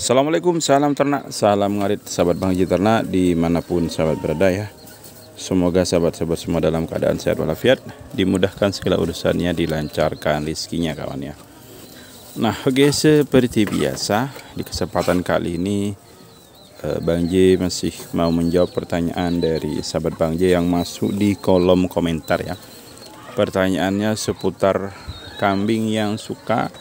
Assalamualaikum, salam ternak, salam ngarit sahabat Bang Haji Ternak dimanapun sahabat berada ya. Semoga sahabat-sahabat semua dalam keadaan sehat walafiat, dimudahkan segala urusannya, dilancarkan rezekinya kawan ya. Nah oke, seperti biasa di kesempatan kali ini Bang J masih mau menjawab pertanyaan dari sahabat Bang J yang masuk di kolom komentar ya. Pertanyaannya seputar kambing yang suka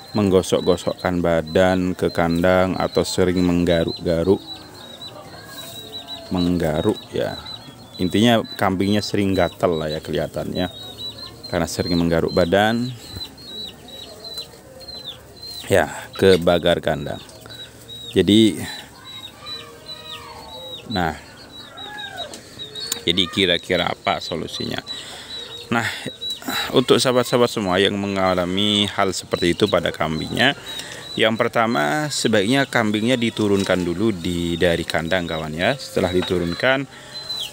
menggosok-gosokkan badan ke kandang atau sering menggaruk ya. Intinya kambingnya sering gatal lah ya kelihatannya, karena sering menggaruk badan ya ke pagar kandang. Jadi kira-kira apa solusinya? Nah, untuk sahabat-sahabat semua yang mengalami hal seperti itu pada kambingnya, yang pertama sebaiknya kambingnya diturunkan dulu dari kandang kawan ya. Setelah diturunkan,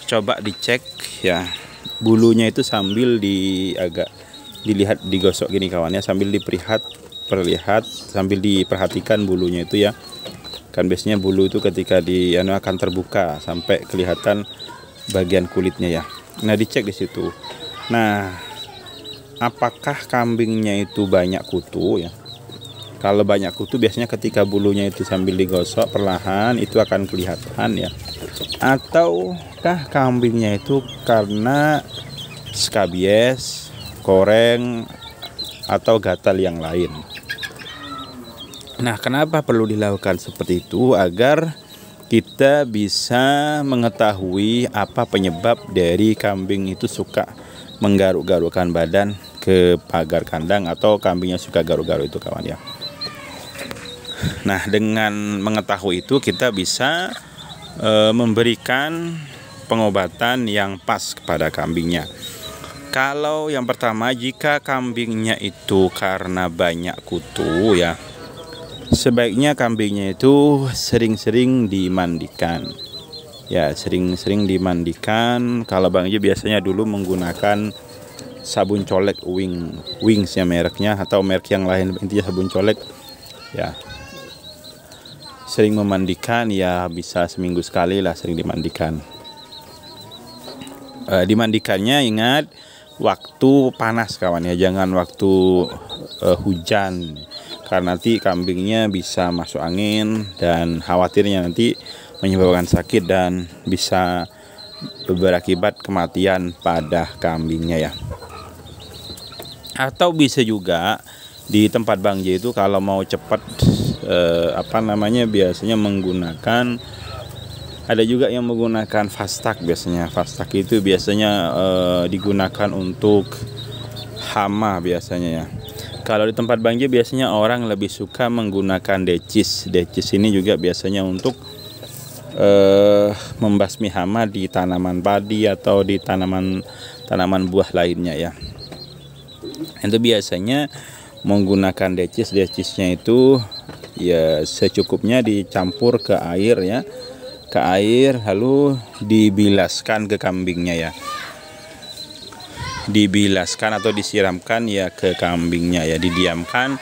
coba dicek ya bulunya itu sambil agak dilihat, digosok gini kawan ya, sambil sambil diperhatikan bulunya itu ya. Kan biasanya bulu itu ketika akan terbuka sampai kelihatan bagian kulitnya ya. Nah, dicek di situ. Nah, apakah kambingnya itu banyak kutu ya? Kalau banyak kutu biasanya ketika bulunya itu sambil digosok perlahan itu akan kelihatan ya. Ataukah kambingnya itu karena skabies, koreng, atau gatal yang lain? Nah, kenapa perlu dilakukan seperti itu? Agar kita bisa mengetahui apa penyebab dari kambing itu suka menggaruk-garukkan badan ke pagar kandang atau kambingnya suka garuk-garuk itu kawan ya. Nah, dengan mengetahui itu kita bisa memberikan pengobatan yang pas kepada kambingnya. Kalau yang pertama, jika kambingnya itu karena banyak kutu ya, sebaiknya kambingnya itu sering-sering dimandikan. Ya, sering-sering dimandikan. Kalau Bang J biasanya dulu menggunakan sabun colek Wings ya mereknya, atau merek yang lain, intinya sabun colek ya. Sering memandikan ya, bisa seminggu sekali lah sering dimandikan. Dimandikannya ingat waktu panas kawan ya, jangan waktu hujan, karena nanti kambingnya bisa masuk angin dan khawatirnya nanti menyebabkan sakit dan bisa berakibat kematian pada kambingnya ya. Atau bisa juga di tempat Bang J itu kalau mau cepat biasanya menggunakan, ada juga yang menggunakan Fastak biasanya. Fastak itu biasanya digunakan untuk hama biasanya ya. Kalau di tempat Bang J biasanya orang lebih suka menggunakan decis. Decis ini juga biasanya untuk membasmi hama di tanaman padi atau di tanaman buah lainnya ya. Itu biasanya menggunakan decisnya itu ya secukupnya dicampur ke air ya, ke air lalu dibilaskan ke kambingnya ya. Dibilaskan atau disiramkan ya ke kambingnya ya, didiamkan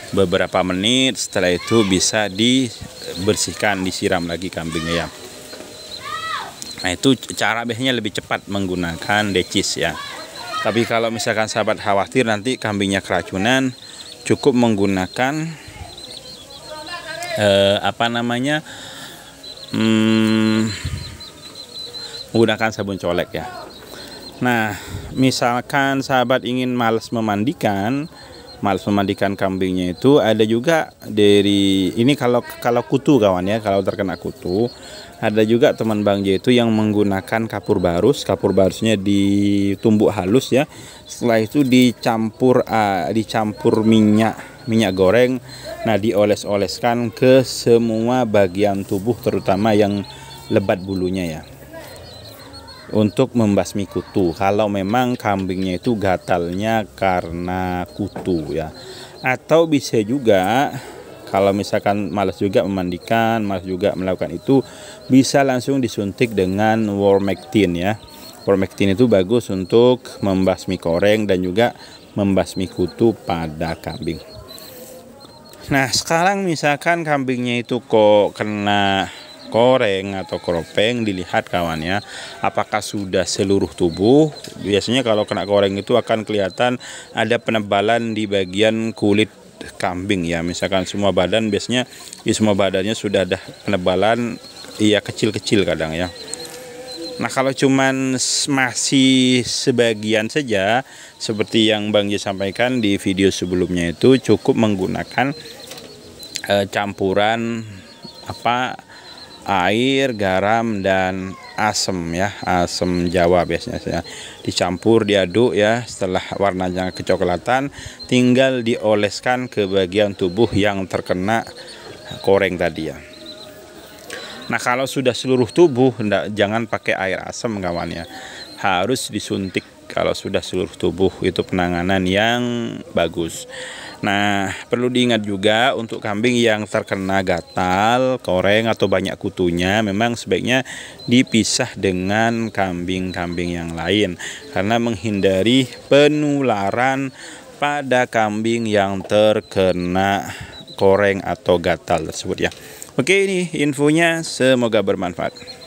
beberapa menit, setelah itu bisa dibersihkan, disiram lagi kambingnya ya. Nah, itu cara biasanya lebih cepat menggunakan decis ya. Tapi kalau misalkan sahabat khawatir nanti kambingnya keracunan, cukup menggunakan menggunakan sabun colek ya. Nah, misalkan sahabat ingin malas memandikan kambingnya itu, ada juga dari ini kalau kutu kawan ya, kalau terkena kutu, ada juga teman Bang J itu yang menggunakan kapur barusnya ditumbuk halus ya. Setelah itu dicampur minyak goreng. Nah, dioles-oleskan ke semua bagian tubuh, terutama yang lebat bulunya ya, untuk membasmi kutu kalau memang kambingnya itu gatalnya karena kutu ya. Atau bisa juga kalau misalkan malas juga memandikan, malas juga melakukan itu, bisa langsung disuntik dengan Wormectin ya. Wormectin itu bagus untuk membasmi koreng dan juga membasmi kutu pada kambing. Nah, sekarang misalkan kambingnya itu kok kena koreng atau keropeng, dilihat kawan ya, apakah sudah seluruh tubuh. Biasanya kalau kena koreng itu akan kelihatan ada penebalan di bagian kulit kambing ya. Misalkan semua badan, biasanya di semua badannya sudah ada penebalan, iya kecil-kecil kadang ya. Nah, kalau cuman masih sebagian saja, seperti yang Bang J sampaikan di video sebelumnya, itu cukup menggunakan campuran air, garam, dan asam ya, asam Jawa biasanya ya. Dicampur, diaduk ya, setelah warnanya kecoklatan tinggal dioleskan ke bagian tubuh yang terkena koreng tadi ya. Nah, kalau sudah seluruh tubuh, jangan pakai air asam kawan ya, harus disuntik. Kalau sudah seluruh tubuh, itu penanganan yang bagus. Nah, perlu diingat juga untuk kambing yang terkena gatal, koreng, atau banyak kutunya, memang sebaiknya dipisah dengan kambing-kambing yang lain, karena menghindari penularan pada kambing yang terkena koreng atau gatal tersebut ya. Oke, ini infonya, semoga bermanfaat.